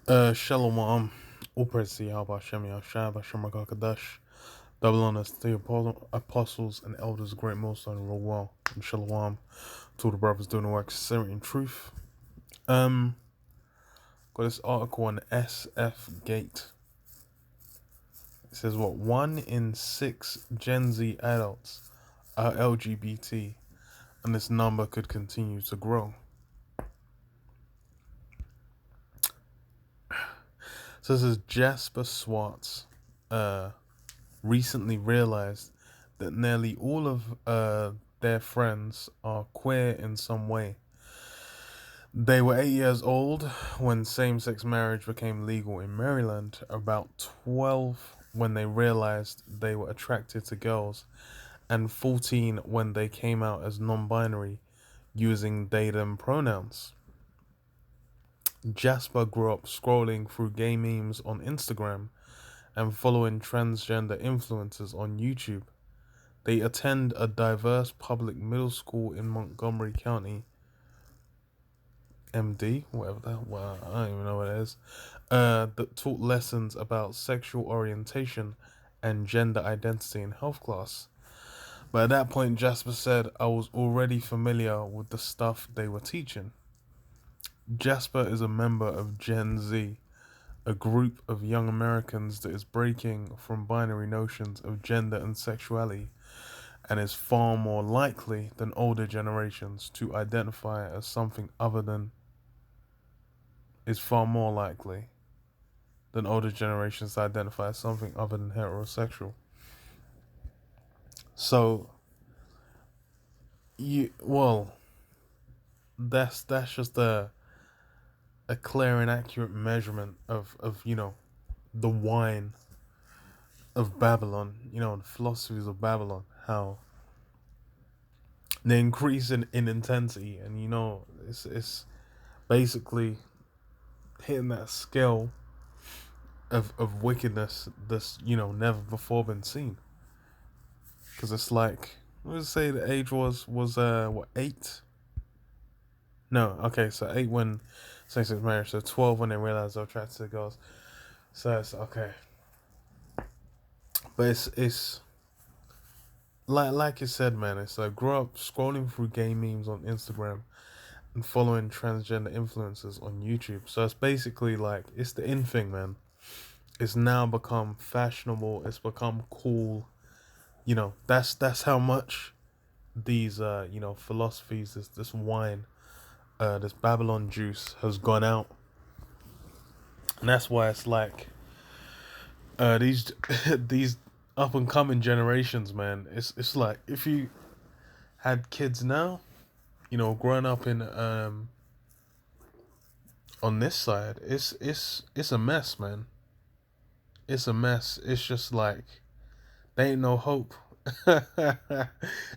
Shalom, all praise to Yahweh Hashem Yahshua Hashem HaKadosh, double honors to the apostles and elders of Great Millstone and Real Well, and Shalom to all the brothers doing the work, sincerity and truth. Got this article on SF Gate. It says what 1 in 6 Gen Z adults are LGBT, and this number could continue to grow. So this is Jasper Swartz recently realized that nearly all of their friends are queer in some way. They were 8 years old when same-sex marriage became legal in Maryland, about 12 when they realized they were attracted to girls, and 14 when they came out as non-binary using they them pronouns. Jasper grew up scrolling through gay memes on Instagram and following transgender influencers on YouTube. They attend a diverse public middle school in Montgomery County, MD, whatever that, well, I don't even know what it is, that taught lessons about sexual orientation and gender identity in health class. But at that point, Jasper said, I was already familiar with the stuff they were teaching. Jasper is a member of Gen Z, a group of young Americans that is breaking from binary notions of gender and sexuality and is far more likely than older generations to identify as something other than heterosexual. So that's just a clear and accurate measurement of the wine of Babylon, the philosophies of Babylon, how they increase in intensity, and it's basically hitting that scale of wickedness that's never before been seen. Because it's like, let's say the age was 8. No, okay, so 8 when same-sex marriage, so 12 when they realized they were attracted to girls. So it's okay, but it's like you said, man. It's like grow up scrolling through gay memes on Instagram and following transgender influencers on YouTube. So it's basically like it's the in thing, man. It's now become fashionable. It's become cool. That's how much these philosophies, this wine, this Babylon juice has gone out. And that's why it's like these these up and coming generations, man. It's like if you had kids now, growing up in on this side, it's a mess, man. It's a mess. It's just like there ain't no hope.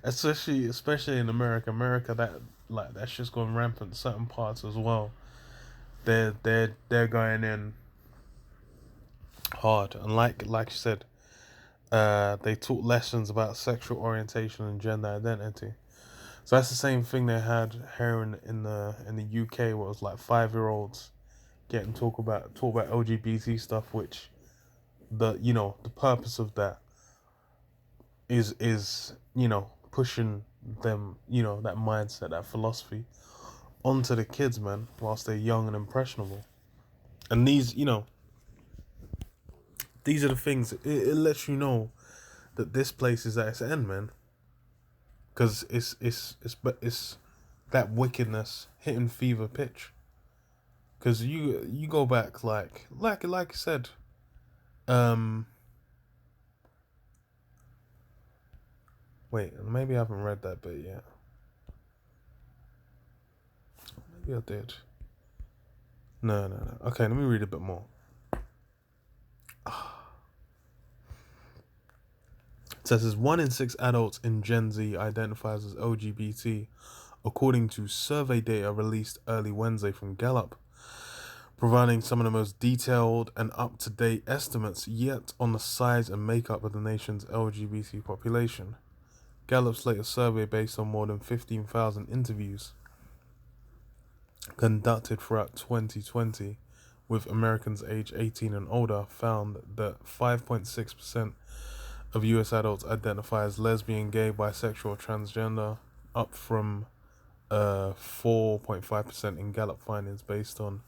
especially in America. That's just going rampant in certain parts as well. They're going in hard, and like you said, they taught lessons about sexual orientation and gender identity. So that's the same thing they had here in the UK, where it was like 5-year-olds getting talk about LGBT stuff, which the purpose of that is pushing them, that mindset, that philosophy onto the kids, man, whilst they're young and impressionable. And these are the things, it lets you know that this place is at its end, man, because it's that wickedness hitting fever pitch. Because you go back like I said, wait, maybe I haven't read that bit yet. Maybe I did. No. Okay, let me read a bit more. It says 1 in 6 adults in Gen Z identifies as LGBT, according to survey data released early Wednesday from Gallup, providing some of the most detailed and up-to-date estimates yet on the size and makeup of the nation's LGBT population. Gallup's latest survey, based on more than 15,000 interviews conducted throughout 2020 with Americans aged 18 and older found that 5.6% of US adults identify as lesbian, gay, bisexual, or transgender, up from 4.5% in Gallup findings based on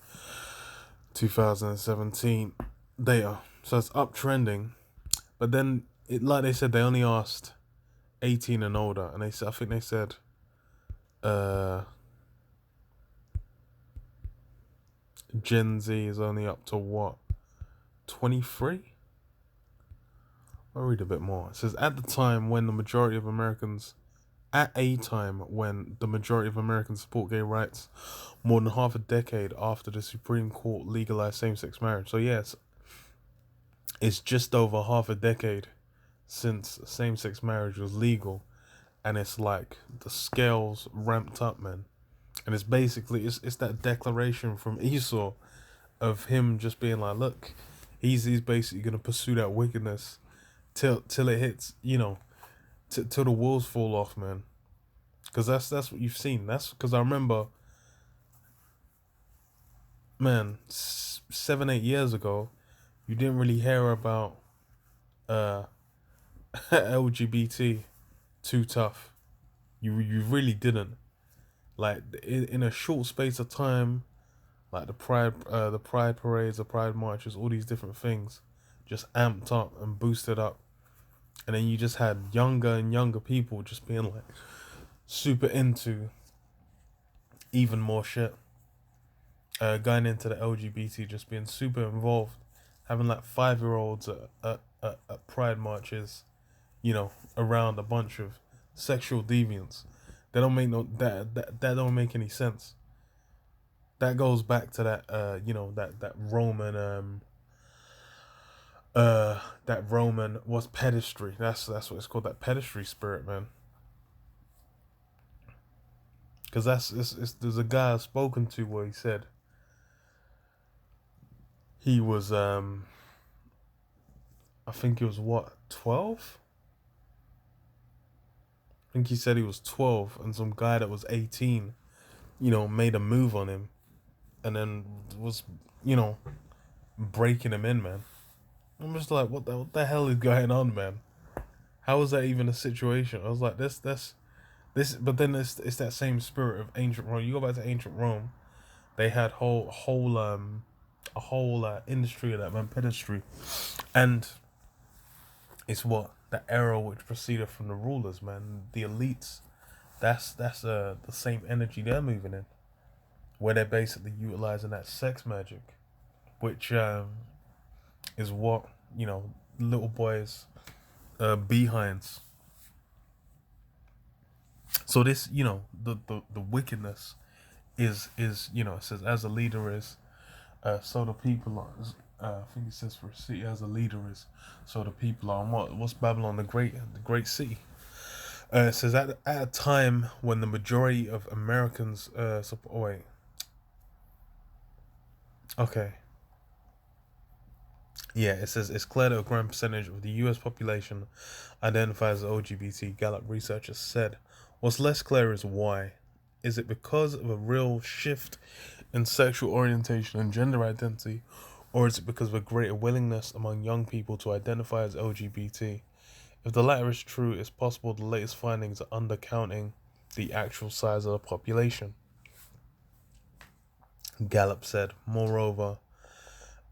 2017 data. So it's uptrending. But then, like they said, they only asked 18 and older, and I think they said Gen Z is only up to what, 23? I'll read a bit more. It says at a time when the majority of Americans support gay rights, more than half a decade after the Supreme Court legalized same-sex marriage. So yes, it's just over half a decade since same-sex marriage was legal, and it's like the scales ramped up, man. And it's basically it's that declaration from Esau of him just being like, look, he's basically gonna pursue that wickedness till it hits, till the wheels fall off, man. Because that's what you've seen. That's because I remember, man, 7-8 years ago, you didn't really hear about LGBT too tough. You really didn't. Like in a short space of time, like the pride parades, the pride marches, all these different things, just amped up and boosted up, and then you just had younger and younger people just being like super into even more shit. Going into the LGBT, just being super involved, having like 5-year-olds at pride marches, around a bunch of sexual deviants. They don't make that don't make any sense. That goes back to that that Roman was pedestry. That's what it's called, that pedestry spirit, man. Because there's a guy I've spoken to where he said he was I think he was what, 12? I think he said he was 12, and some guy that was 18, made a move on him, and then was, breaking him in, man. I'm just like, what the hell is going on, man? How is that even a situation? I was like, this, but then it's that same spirit of ancient Rome. You go back to ancient Rome, they had a whole industry of that, man, pedestry, and it's what the era which proceeded from the rulers, man, the elites. That's the same energy they're moving in, where they're basically utilizing that sex magic, which is what little boys behinds. So this the wickedness is it says as a leader is, so the people are. I think it says for a city as a leader is, so the people are. And what's Babylon, the great city? It says at a time when the majority of Americans support. Oh, wait. Okay. Yeah, it says it's clear that a growing percentage of the U.S. population identifies as LGBT. Gallup researchers said. What's less clear is why. Is it because of a real shift in sexual orientation and gender identity, or is it because of a greater willingness among young people to identify as LGBT? If the latter is true, it's possible the latest findings are undercounting the actual size of the population. Gallup said. Moreover,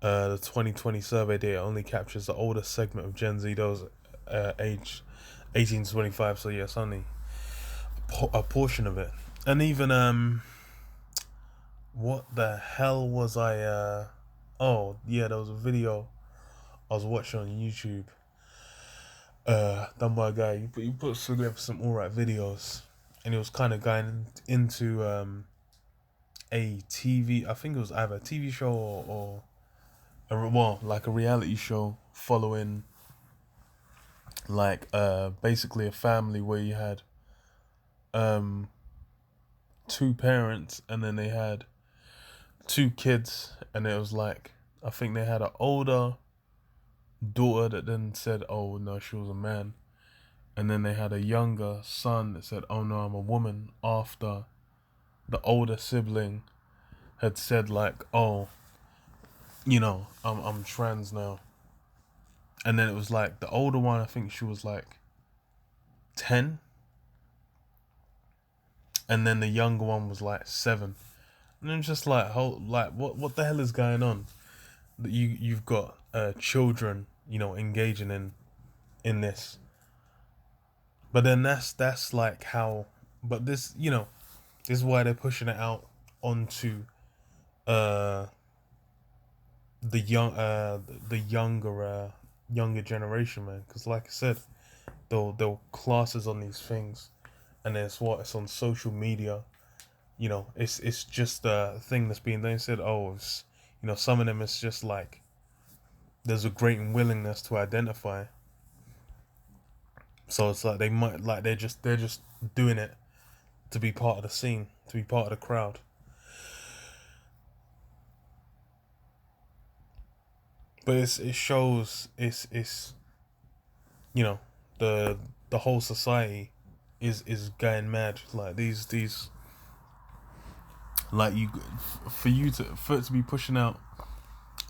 the 2020 survey data only captures the older segment of Gen Z, those aged 18 to 25. So yes, only a portion of it. And even what the hell was I? Oh yeah, there was a video I was watching on YouTube. Done by a guy. He put together some alright videos, and he was kind of going into a TV. I think it was either a TV show or like a reality show following like basically a family where you had two parents, and then they had two kids, and it was like, I think they had an older daughter that then said, oh no, she was a man, and then they had a younger son that said, oh no, I'm a woman, after the older sibling had said like, oh, I'm trans now. And then it was like the older one, I think she was like 10, and then the younger one was like 7. And I'm just like, what the hell is going on? That you've got children, engaging in this. But then that's like how. But this is why they're pushing it out onto uh the younger generation, man. Because like I said, they'll classes on these things, and it's on social media. It's just a thing that's being done. They said, oh, some of them it's just like there's a great willingness to identify. So it's like they might like they're just doing it to be part of the scene, to be part of the crowd. But it shows it's you know the the whole society is going mad. Like these like you for it to be pushing out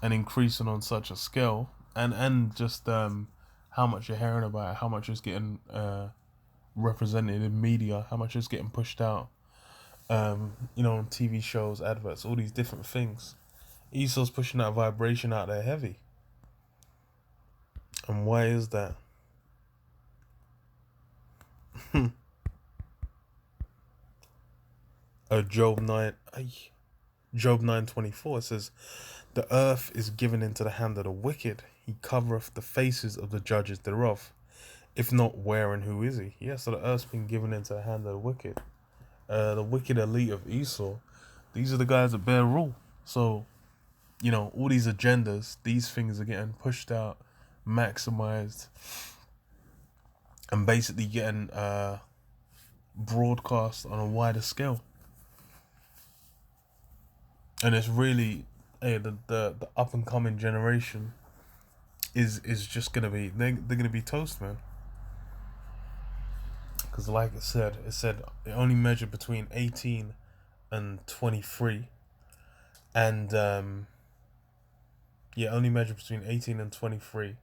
and increasing on such a scale, and just how much you're hearing about it, how much is getting represented in media, how much is getting pushed out, on TV shows, adverts, all these different things. ESO's pushing that vibration out there heavy. And why is that? Job 9:24 says, "The earth is given into the hand of the wicked. He covereth the faces of the judges thereof. If not, where and who is he?" Yeah, so the earth's been given into the hand of the wicked. The wicked elite of Esau, these are the guys that bear rule. So, all these agendas, these things are getting pushed out, maximized, and basically getting broadcast on a wider scale. And it's really, hey, the up and coming generation is just gonna be they're gonna be toast, man. Because like it said it only measured between 18 and 23, and only measured between 18 and 23,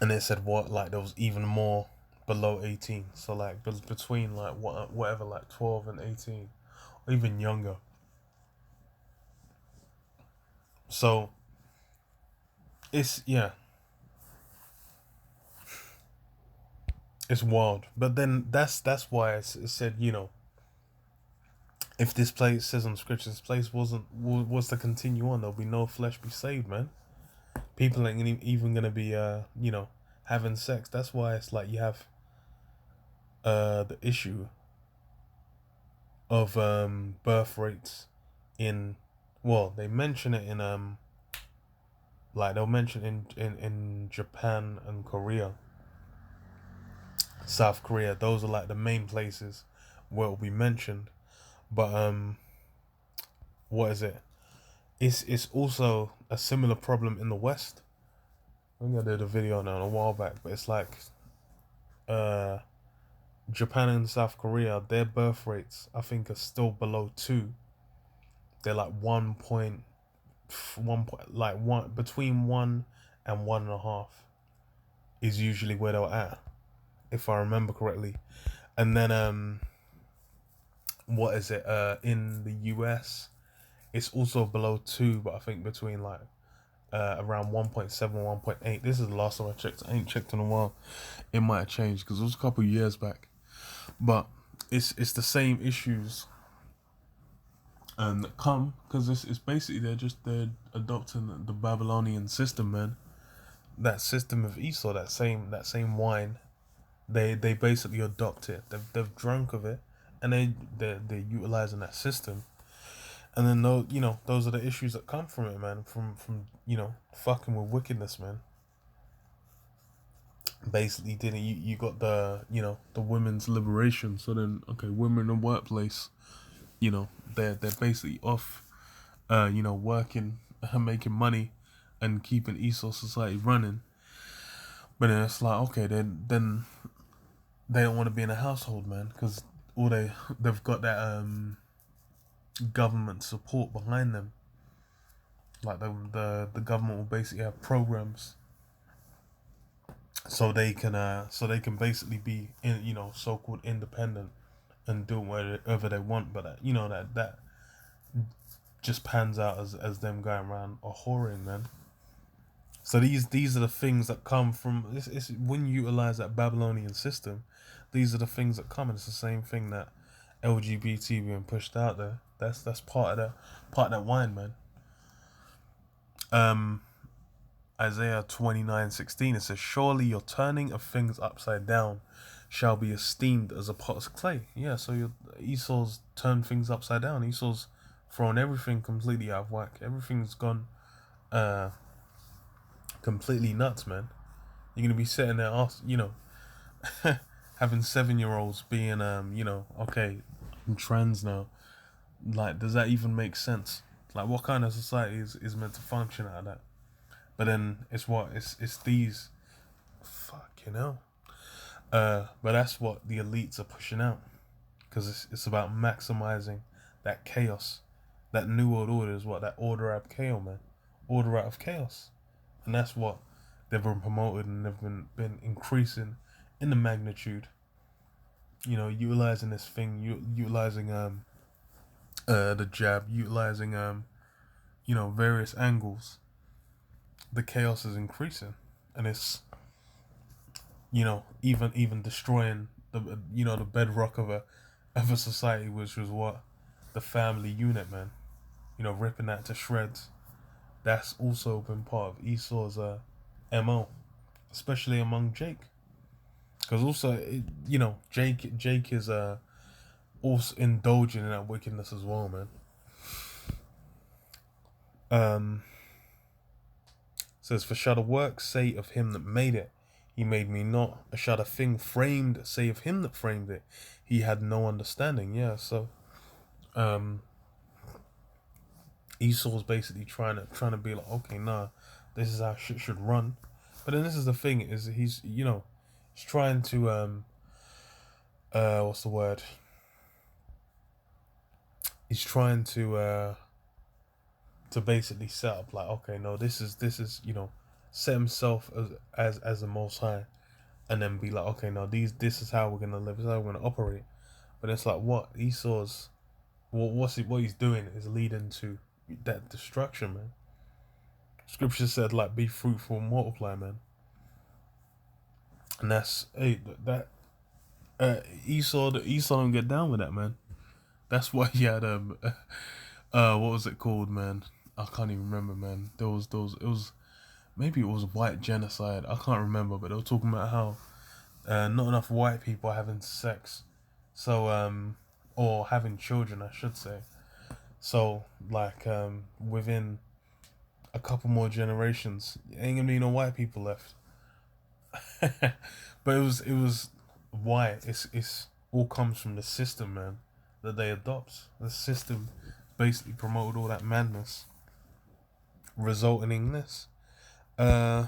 and it said there was even more below 18, so like between like whatever, like 12 and 18, or even younger. So it's it's wild. But then that's why it said, if this place says on scripture, this place was to continue on, there'll be no flesh be saved, man. People ain't even gonna be having sex. That's why it's like you have the issue of birth rates in, well, they mention it in like they'll mention in Japan and Korea, South Korea. Those are like the main places where it'll be mentioned. But what is it? It's also a similar problem in the West. I think I did a video on it a while back, but it's like Japan and South Korea, their birth rates I think are still below 2. They're like 1.1, like one between 1 and 1.5 is usually where they're at, if I remember correctly. And then what is it? In the US, it's also below 2, but I think between like around 1.7, 1.8. This is the last time I checked. I ain't checked in a while. It might have changed because it was a couple of years back. But it's the same issues that come because it's basically they're adopting the Babylonian system, man. That system of Esau, that same wine, they basically adopt it. They've drunk of it, and they're utilizing that system. And then those are the issues that come from it, man. From fucking with wickedness, man. Basically, didn't you got the women's liberation? So then, okay, women in the workplace, they're basically off, working, making money, and keeping Esau society running. But then it's like, okay, then they don't want to be in a household, man, because they've got that government support behind them. Like the government will basically have programs so they can basically be in, so called independent and do whatever they want. But that just pans out as them going around a whoring, man. So these are the things that come from it's when you utilize that Babylonian system. These are the things that come, and it's the same thing that LGBT being pushed out there. That's part of that wine, man. Um, Isaiah 29:16, it says, "Surely your turning of things upside down shall be esteemed as a pot's clay." Yeah, so Esau's turned things upside down. Esau's thrown everything completely out of whack. Everything's gone uh completely nuts, man. You're gonna be sitting there, having 7-year-olds being, okay, I'm trans now. Like, does that even make sense? Like, what kind of society is meant to function out of that? But then it's these, fuck, but that's what the elites are pushing out, because it's about maximizing that chaos. That new world order is what, that order out of chaos, man. Order out of chaos, and that's what they've been promoted, and they've been increasing in the magnitude. Utilizing this thing, utilizing the jab, utilizing various angles. The chaos is increasing, and it's even destroying the bedrock of a society, which was what, the family unit, man. Ripping that to shreds. That's also been part of Esau's mo, especially among Jake, because also Jake is also indulging in that wickedness as well, man. Says, "For shall the work say of him that made it, he made me not? Or shall the thing framed say of him that framed it, he had no understanding?" Yeah, so Esau's basically trying to be like, okay, nah, this is how shit should run. But then this is the thing, is he's trying to what's the word? He's trying to basically set up, like, okay, no, this is set himself as the most high, and then be like, okay, no, this is how we're gonna live, this is how we're gonna operate. But it's like, what Esau's what he's doing is leading to that destruction, man. Scripture said, like, be fruitful and multiply, man. And that's, hey, that Esau don't get down with that, man. That's why he had what was it called, man? I can't even remember, man. There was it was maybe it was white genocide. I can't remember, but they were talking about how not enough white people are having sex, so or having children, I should say. So, like, within a couple more generations, ain't gonna be no white people left. But it was why it's all comes from the system, man, that they adopt. The system basically promoted all that madness, resulting in this. Uh,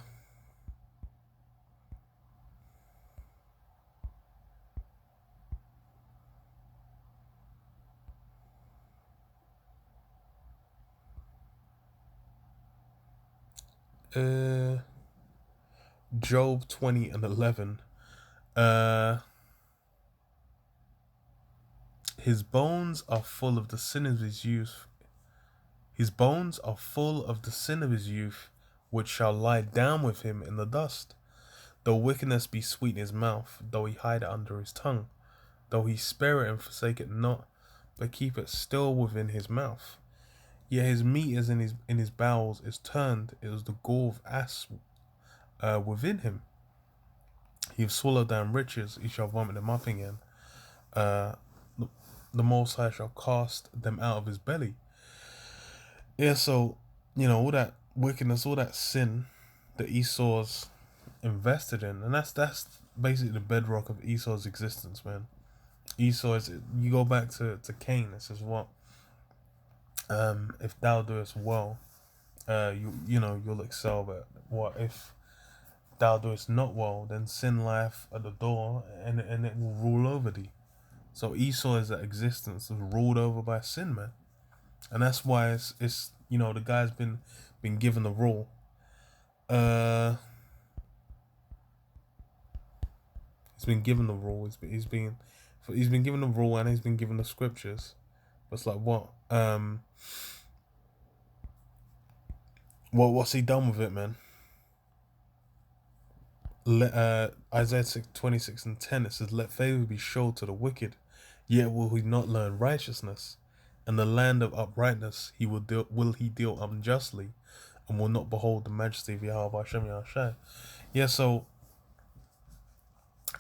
uh, Job 20:11. Uh, his bones are full of the sin of his youth. His bones are full of the sin of his youth, which shall lie down with him in the dust. Though wickedness be sweet in his mouth, though he hide it under his tongue, though he spare it and forsake it not, but keep it still within his mouth. Yet his meat is in his bowels is turned, it is the gall of ass within him. He have swallowed down riches, he shall vomit them up again. Uh, the Most High shall cast them out of his belly. Yeah, so all that wickedness, all that sin that Esau's invested in, and that's basically the bedrock of Esau's existence, man. Esau is, you go back to Cain. It says what? If thou doest well, you'll excel. But what if thou doest not well? Then sin lieth at the door, and it will rule over thee. So Esau is that existence is ruled over by sin, man, and that's why it's the guy's been given the rule. Uh, he's been given the rule. He's been given the rule, and he's been given the scriptures. But it's like what? What's he done with it, man? Isaiah 26 and 10, it says, "Let favor be shown to the wicked, yet will he not learn righteousness. And the land of uprightness will he deal unjustly, and will not behold the majesty of Yahweh Hashem Yahshai." Yeah, so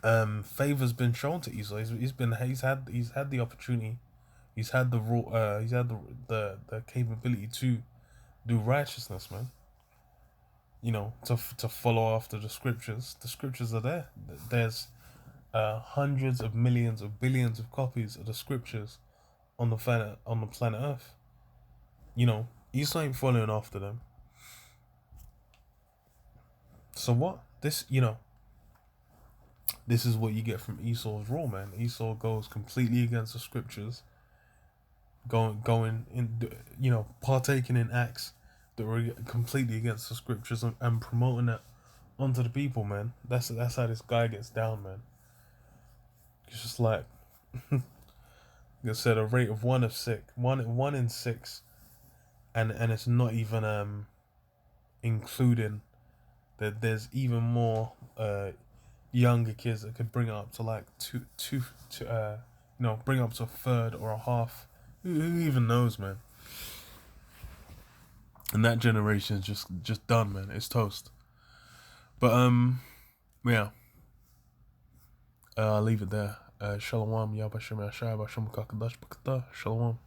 favor's been shown to Esau. He's had the opportunity, he's had the rule, he's had the capability to do righteousness, man. To follow after the scriptures. The scriptures are there. There's hundreds of millions of billions of copies of the scriptures on the planet Earth. Esau ain't following after them. So what? This is what you get from Esau's rule, man. Esau goes completely against the scriptures, going in, partaking in acts that were completely against the scriptures, and promoting it onto the people, man. That's how this guy gets down, man. It's just like, like I said, a rate of 1 in 6, and it's not even including that there's even more younger kids that could bring it up to like bring up to a third or a half. Who even knows, man? And that generation is just done, man. It's toast. But yeah. I'll leave it there. Shalom, Yabashim Ashai, Bashim Kakadash Bakata, Shalom.